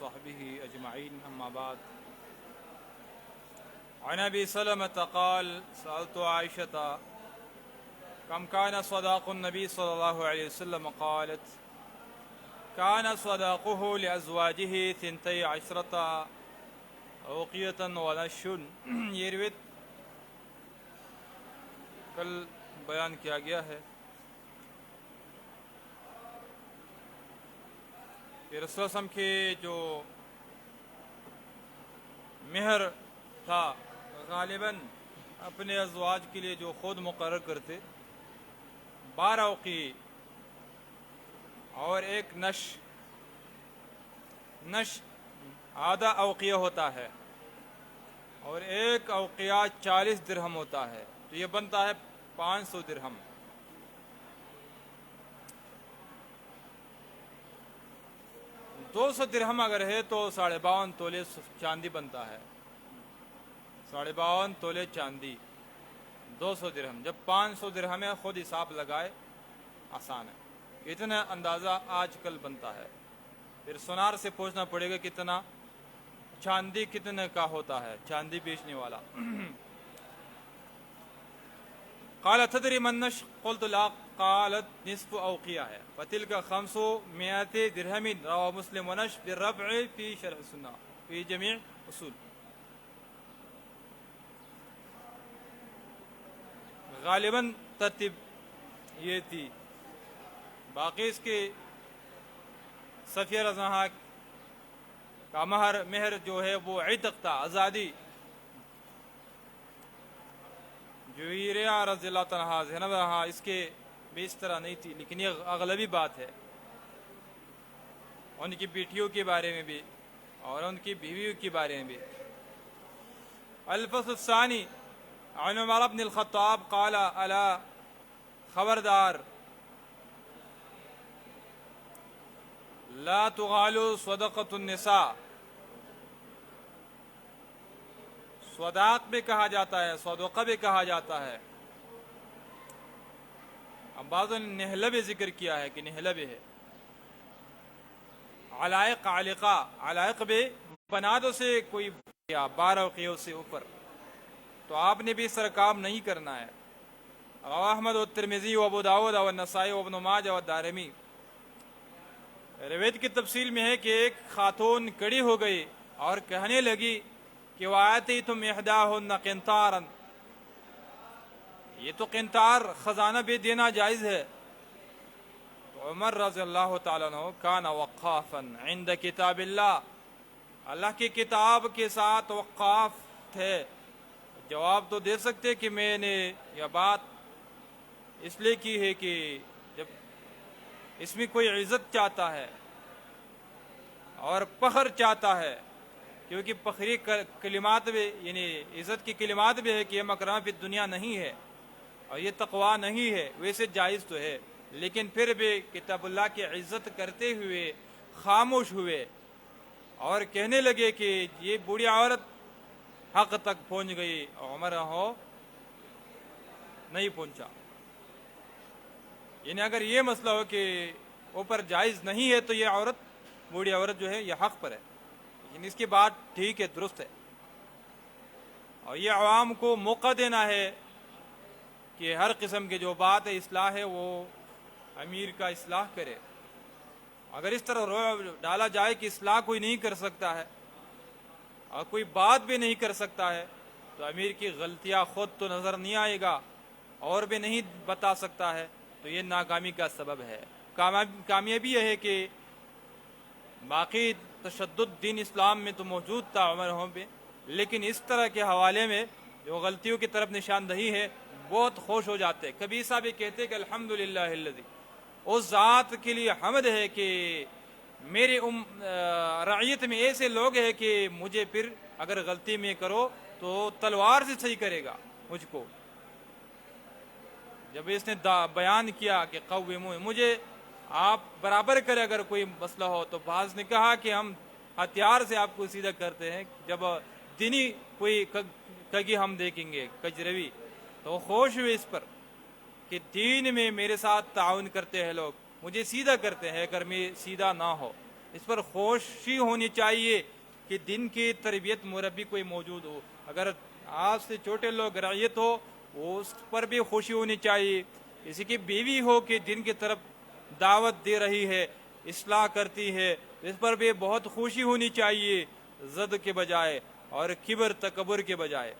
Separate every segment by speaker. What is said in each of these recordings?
Speaker 1: وصحبه أجمعين أما بعد عن أبي سلمة قال سألت عائشة كم كان صداق النبي صلى الله عليه وسلم قالت كان صداقه لأزواجه 12 أوقية ونش. یہ روایت کل بیان کیا گیا ہے کہ رسول اللہ کے جو مہر تھا غالباً اپنے ازواج کے لیے جو خود مقرر کرتے 12 اوقی اور ایک نش آدھا اوقیہ ہوتا ہے اور ایک اوقیہ 40 درہم ہوتا ہے، تو یہ بنتا ہے 500 درہم. دو 200 درہم اگر ہے تو 52.5 تولے چاندی بنتا ہے. 52.5 تولے چاندی 200 درہم. جب 500 درہم ہے خود حساب لگائے، آسان ہے. اتنا اندازہ آج کل بنتا ہے. پھر سونار سے پوچھنا پڑے گا کتنا چاندی کتنے کا ہوتا ہے چاندی بیچنے والا. قال تدری من نش قلت لا قالت نصف اوقیہ ہے. فتلك 500 درہم رواه مسلم ونش بالرفع في شرح السنة في جميع اصول. غالباً ترتیب یہ تھی. باقی اس کے صفیہ رضا کا مہر جو ہے وہ عتق تھا، آزادی. جویریہ رضی اللہ تعالیٰ زینب رہا اس کے بھی اس طرح نہیں تھی، لیکن یہ اغلبی بات ہے. ان کی بیٹیوں کے بارے میں بھی اور ان کی بیویوں کے بارے میں بھی. الفصل الثانی عن عمر بن الخطاب قال الا خبردار لا تغالوا صدقۃ النساء. صداق بھی کہا جاتا ہے، صدقہ بھی کہا جاتا ہے. اب بعضوں نے نہلہ بھی ذکر کیا ہے کہ نہلہ بھی ہے. علائق علقہ، علائق بھی بنادوں سے کوئی 12 اوقیوں سے اوپر، تو آپ نے بھی اس طرح کام نہیں کرنا ہے. رواه احمد والترمذی وابو داود والنسائی وابن ماجہ والدارمی. روایت کی تفصیل میں ہے کہ ایک خاتون کڑی ہو گئی اور کہنے لگی کہ وآتیتم احداہن قنطارا، یہ تو قنطار خزانہ بھی دینا جائز ہے. تو عمر رضی اللہ تعالیٰ عنہ کان وقافا عند کتاب اللہ، اللہ کی کتاب کے ساتھ وقاف تھے. جواب تو دے سکتے کہ میں نے یہ بات اس لیے کی ہے کہ جب اس میں کوئی عزت چاہتا ہے اور فخر چاہتا ہے، کیونکہ فخری کلمات بھی یعنی عزت کی کلمات بھی ہے کہ یہ مکرمہ فی دنیا نہیں ہے اور یہ تقوی نہیں ہے، ویسے جائز تو ہے، لیکن پھر بھی کتاب اللہ کی عزت کرتے ہوئے خاموش ہوئے اور کہنے لگے کہ یہ بوڑھی عورت حق تک پہنچ گئی. عمر ہو نہیں پہنچا. یعنی اگر یہ مسئلہ ہو کہ اوپر جائز نہیں ہے تو یہ عورت بوڑھی عورت جو ہے یہ حق پر ہے، لیکن اس کی بات ٹھیک ہے، درست ہے. اور یہ عوام کو موقع دینا ہے کہ ہر قسم کی جو بات ہے اصلاح ہے وہ امیر کا اصلاح کرے. اگر اس طرح رعب ڈالا جائے کہ اصلاح کوئی نہیں کر سکتا ہے اور کوئی بات بھی نہیں کر سکتا ہے، تو امیر کی غلطیاں خود تو نظر نہیں آئے گا اور بھی نہیں بتا سکتا ہے، تو یہ ناکامی کا سبب ہے. کامیابی یہ ہے کہ باقی تشدد دین اسلام میں تو موجود تھا عمر میں، لیکن اس طرح کے حوالے میں جو غلطیوں کی طرف نشاندہی ہے بہت خوش ہو جاتے. کبھی ایسا بھی کہتے کہ الحمدللہ الذی، اس ذات کے لیے حمد ہے کہ میرے رعیت میں ایسے لوگ ہیں کہ مجھے پھر اگر غلطی میں کرو تو تلوار سے صحیح کرے گا مجھ کو. جب اس نے بیان کیا کہ قوموا، مجھے آپ برابر کرے اگر کوئی مسئلہ ہو، تو بعض نے کہا کہ ہم ہتھیار سے آپ کو سیدھا کرتے ہیں. جب دینی کوئی کگی ہم دیکھیں گے کجروی تو خوش ہوئے اس پر کہ دین میں میرے ساتھ تعاون کرتے ہیں لوگ، مجھے سیدھا کرتے ہیں اگر میں سیدھا نہ ہو. اس پر خوشی ہونی چاہیے کہ دن کی تربیت مربی کوئی موجود ہو. اگر آپ سے چھوٹے لوگ رعیت ہو وہ اس پر بھی خوشی ہونی چاہیے. کسی کی بیوی ہو کہ دن کی طرف دعوت دے رہی ہے، اصلاح کرتی ہے، اس پر بھی بہت خوشی ہونی چاہیے، زد کے بجائے اور کبر تکبر کے بجائے.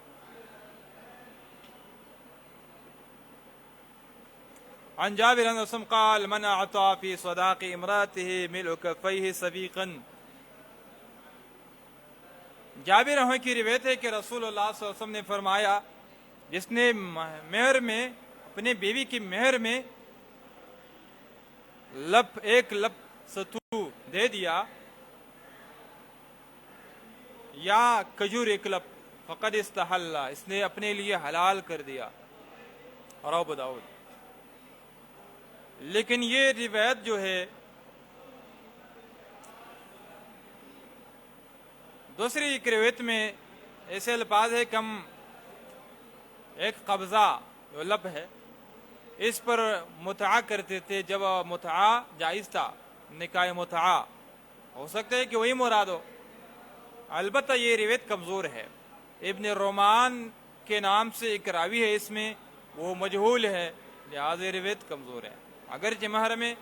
Speaker 1: عن جابر بن عثمان قال من اعطى في صداق امراته ملء كفيه سبيقا. جابر رحمہ کی روایت ہے کہ رسول اللہ صلی اللہ علیہ وسلم نے فرمایا جس نے مہر میں اپنے بیوی کی مہر میں ایک لپ ستو دے دیا یا کھجور ایک لپ فقد استحل، اس نے اپنے لیے حلال کر دیا. اور ابو داؤد. لیکن یہ روایت جو ہے دوسری ایک روایت میں ایسے الفاظ ہے کہ ہم ایک قبضہ جو لب ہے اس پر متعا کرتے تھے جب متعا جائز تھا، نکاح متعا. ہو سکتا ہے کہ وہی مراد ہو. البتہ یہ روایت کمزور ہے. ابن رومان کے نام سے ایک راوی ہے، اس میں وہ مجہول ہے، لہذا یہ روایت کمزور ہے. اگرچہ مہر میں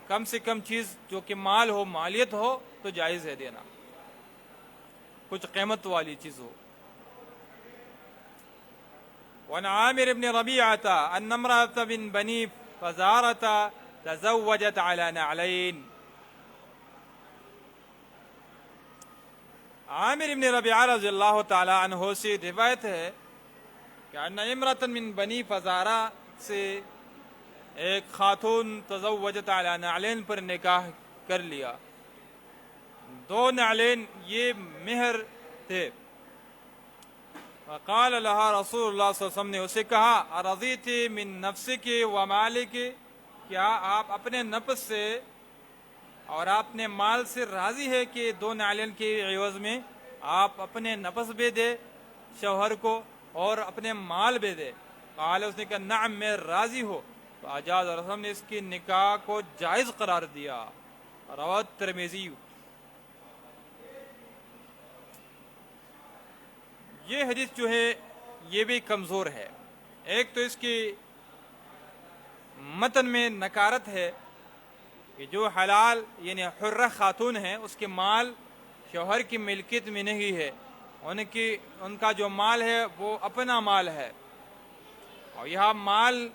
Speaker 1: کم سے کم چیز جو کہ مال ہو، مالیت ہو تو جائز ہے دینا، کچھ قیمت والی چیز ہو. وعن عامر بن ربيعة أن امرأة من بني فزارة تزوجت على نعلين. عامر بن ربيعة رضی اللہ تعالی عنہ سے روایت ہے کہ ان امرأة من بنی فزارہ سے ایک خاتون تزوجت علی نعلین پر نکاح کر لیا. 2 نعلین یہ مہر تھے. وقال لها رسول اللہ صلی اللہ علیہ وسلم نے اسے کہا ارضیت من نفسک و مالک، کیا آپ اپنے نفس سے اور اپنے مال سے راضی ہے کہ 2 نعلین کے عوض میں آپ اپنے نفس بھی دے شوہر کو اور اپنے مال بھی دے؟ قال اس نے کہا نعم میں راضی ہو. تو اجاز رسول نے اس کی نکاح کو جائز قرار دیا. رواه ترمذی. یہ حدیث جو ہے یہ بھی کمزور ہے. ایک تو اس کی متن میں نکارت ہے کہ جو حلال یعنی حرہ خاتون ہے اس کے مال شوہر کی ملکیت میں نہیں ہے، ان کا جو مال ہے وہ اپنا مال ہے، اور یہاں مال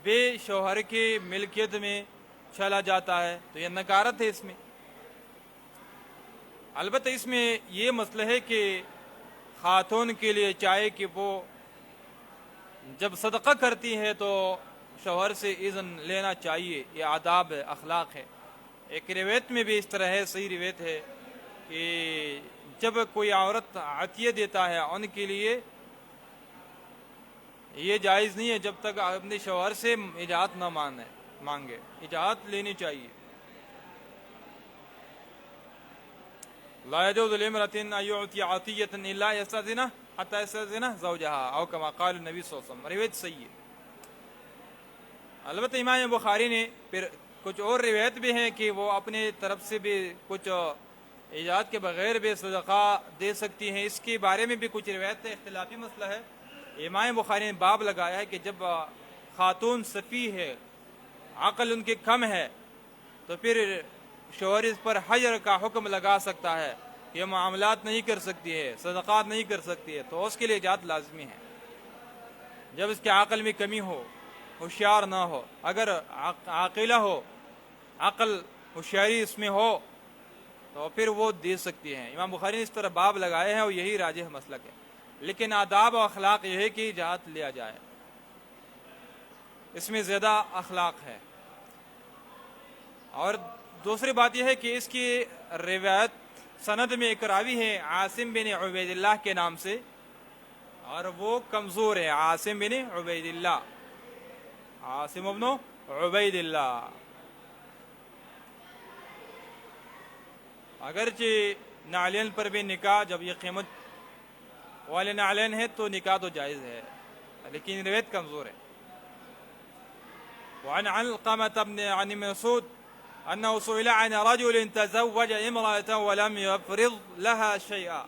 Speaker 1: بے شوہر کی ملکیت میں چلا جاتا ہے، تو یہ نکارت ہے اس میں. البتہ اس میں یہ مسئلہ ہے کہ خاتون کے لیے چاہے کہ وہ جب صدقہ کرتی ہے تو شوہر سے اذن لینا چاہیے، یہ آداب ہے، اخلاق ہے. ایک روایت میں بھی اس طرح ہے، صحیح روایت ہے کہ جب کوئی عورت عطیہ دیتا ہے ان کے لیے یہ جائز نہیں ہے جب تک اپنے شوہر سے اجازت نہ مانگے، اجازت لینی چاہیے. لا يجوز لامرأة أن يعطي عطية إلا يستأذن حتى يستأذن زوجها أو كما قال النبي صلی اللہ علیہ وسلم. روایت صحیح ہے. البتہ امام بخاری نے پھر کچھ اور روایت بھی ہیں کہ وہ اپنے طرف سے بھی کچھ اجازت کے بغیر بھی صدقہ دے سکتی ہیں. اس کے بارے میں بھی کچھ روایت ہے، اختلافی مسئلہ ہے. امام بخاری نے باب لگایا ہے کہ جب خاتون صفی ہے، عقل ان کے کم ہے، تو پھر شوہر اس پر حجر کا حکم لگا سکتا ہے کہ یہ معاملات نہیں کر سکتی ہے، صدقات نہیں کر سکتی ہے، تو اس کے لیے اجازت لازمی ہے جب اس کے عقل میں کمی ہو، ہوشیار نہ ہو. اگر عاقلہ ہو، عقل ہوشیاری اس میں ہو تو پھر وہ دے سکتی ہیں. امام بخاری نے اس طرح باب لگائے ہیں اور یہی راجح مسلک ہے. لیکن آداب و اخلاق یہ ہے کہ اجازت لیا جائے، اس میں زیادہ اخلاق ہے. اور دوسری بات یہ ہے کہ اس کی روایت سند میں ایک راوی ہے عاصم بن عبید اللہ کے نام سے، اور وہ کمزور ہے. عاصم بن عبید اللہ، عاصم بن عبید اللہ. اگرچہ نعلین پر بھی نکاح جب یہ قیمت والے نعلین ہے تو نکاح تو جائز ہے، لیکن روایت کمزور ہے. وعن علقمة بن عن مسعود أنه سئل عن رجل تزوج امرأة ولم يفرض لها شيئا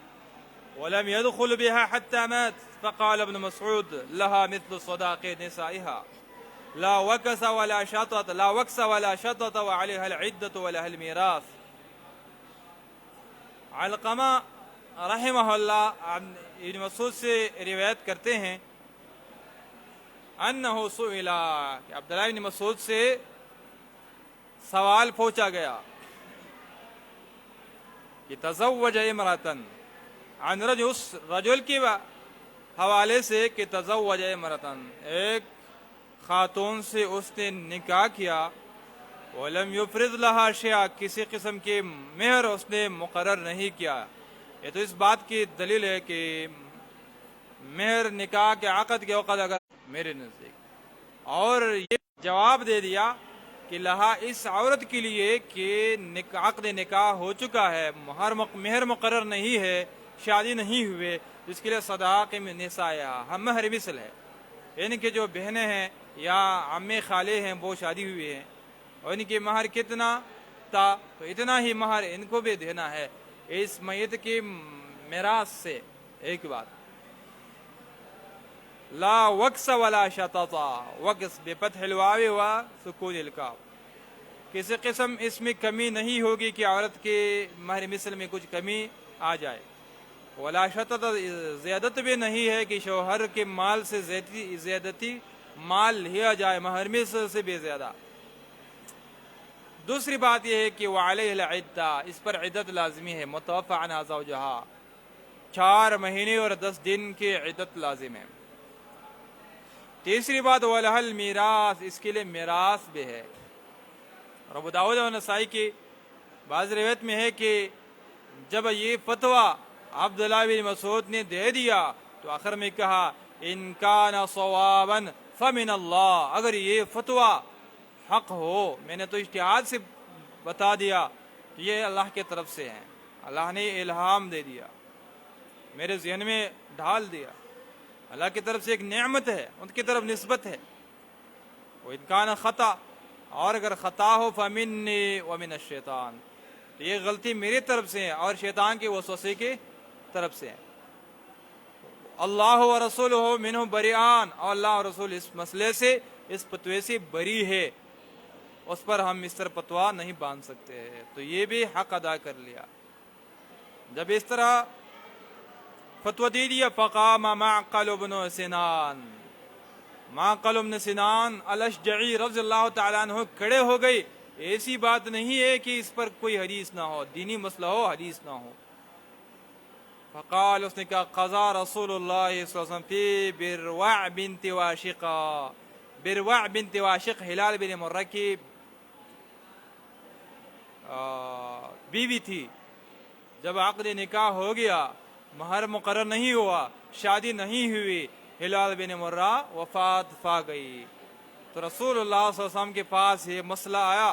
Speaker 1: ولم يدخل بها حتى مات، فقال ابن مسعود لها مثل صداق نسائها لا وكس ولا شطط وعليها العدة ولها الميراث۔ علقمہ رحمہ اللہ ابن مسعود سے روایت کرتے ہیں انہو سئلا، کہ عبداللہ بن مسعود سے سوال پوچھا گیا کہ تزوج امرأتن عن رجل، اس رجل کے حوالے سے کہ تزوج امرأتن، ایک خاتون سے اس نے نکاح کیا، ولم یفرض لها شیئا، کسی قسم کے مہر اس نے مقرر نہیں کیا۔ یہ تو اس بات کی دلیل ہے کہ مہر نکاح کے عقد کے وقت اگر میرے نزدیک، اور یہ جواب دے دیا کہ لہا اس عورت کے لیے کہ عقد نکاح ہو چکا ہے، مہر مقرر نہیں ہے، شادی نہیں ہوئے، جس کے لیے صداق نسائها، ہم مہر مثل ہے، یعنی کہ جو بہنیں ہیں یا عمے خالے ہیں وہ شادی ہوئی ہیں، اور ان کی مہر کتنا تھا تو اتنا ہی مہر ان کو بھی دینا ہے اس میت کی میراث سے۔ ایک بات، لا وکس ولا شططا، وکس بفتح الواو و سکون الکاف، کسی قسم اس میں کمی نہیں ہوگی کہ عورت کے مہر مثل میں کچھ کمی آ جائے، ولا شطط، زیادت بھی نہیں ہے کہ شوہر کے مال سے زیادتی مال لیا جائے، مہر مثل سے بھی زیادہ۔ دوسری بات یہ ہے کہ وعلیہ العدہ، اس پر عدت لازمی ہے، متوفی عنہا زوجہا، 4 مہینے اور 10 دن کی عدت لازم ہے۔ تیسری بات وَلَهَا الْمِيرَاث، اس کے لیے میراث بھی ہے۔ ابو داؤد و نسائی کی بعض روایت میں ہے کہ جب یہ فتویٰ عبداللہ بن مسعود نے دے دیا تو آخر میں کہا ان کان صوابا فمن اللہ، اگر یہ فتویٰ حق ہو، میں نے تو اجتہاد سے بتا دیا کہ یہ اللہ کی طرف سے ہیں، اللہ نے الہام دے دیا، میرے ذہن میں ڈھال دیا، اللہ کی طرف سے ایک نعمت ہے، ان کی طرف نسبت ہے۔ وہ ان کان خطا، اور اگر خطا ہو فمنی ومن الشیطان، تو یہ غلطی میری طرف سے ہے اور شیطان کے وسوسے کی طرف سے ہے۔ اللہ و رسولہ منہ بریان، اور اللہ و رسول اس مسئلے سے، اس فتوے سے بری ہے، اس پر ہم اس طرح فتویٰ نہیں باندھ سکتے ہیں، تو یہ بھی حق ادا کر لیا۔ جب اس طرح فتویٰ دے دیا فقام معقل بن سنان، معقل بن سنان الاشجعی رضی اللہ تعالیٰ عنہ کھڑے ہو گئی۔ ایسی بات نہیں ہے کہ اس پر کوئی حدیث نہ ہو، دینی مسئلہ ہو حدیث نہ ہو۔ فقال، اس نے کہا قضا رسول اللہ صلی اللہ علیہ وسلم فی برواع بنت واشقہ، برواع بنت واشق ہلال بن مرہ کی بیوی تھی، جب عقد نکاح ہو گیا، مہر مقرر نہیں ہوا، شادی نہیں ہوئی، ہلال بن مرہ وفات پا گئی، تو رسول اللہ صلی اللہ علیہ وسلم کے پاس یہ مسئلہ آیا،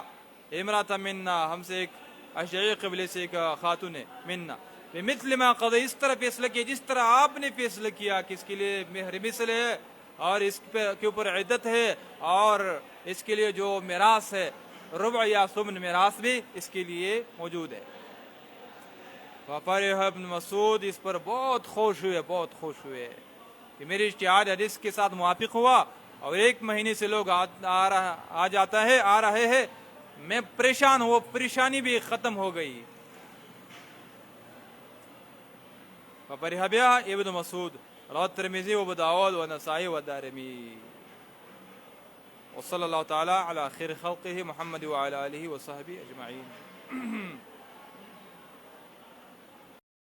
Speaker 1: امرأۃ منا، ہم سے ایک اشعری قبیلے سے ایک خاتون ہے، منا بمثل ما قضی، اس طرح فیصلہ کیا جس طرح آپ نے فیصلہ کیا کہ اس کے لیے مہر مثل ہے اور اس کے اوپر عدت ہے، اور اس کے لیے جو میراث ہے ربع یا ثمن میراث بھی اس کے لیے موجود ہے۔ ففرح ابن مسعود، اس پر بہت خوش ہوئے کہ میری اجتہاد حدیث کے ساتھ موافق ہوا، اور 1 مہینے سے لوگ آ رہے ہیں، میں پریشان ہوں، پریشانی بھی ختم ہو گئی۔ ففرح بها ابن مسعود، رواه الترمذي وابو داود والنسائي والدارمي، وصلى الله تعالى على خير خلقه محمد وعلى آله وصحبه أجمعين۔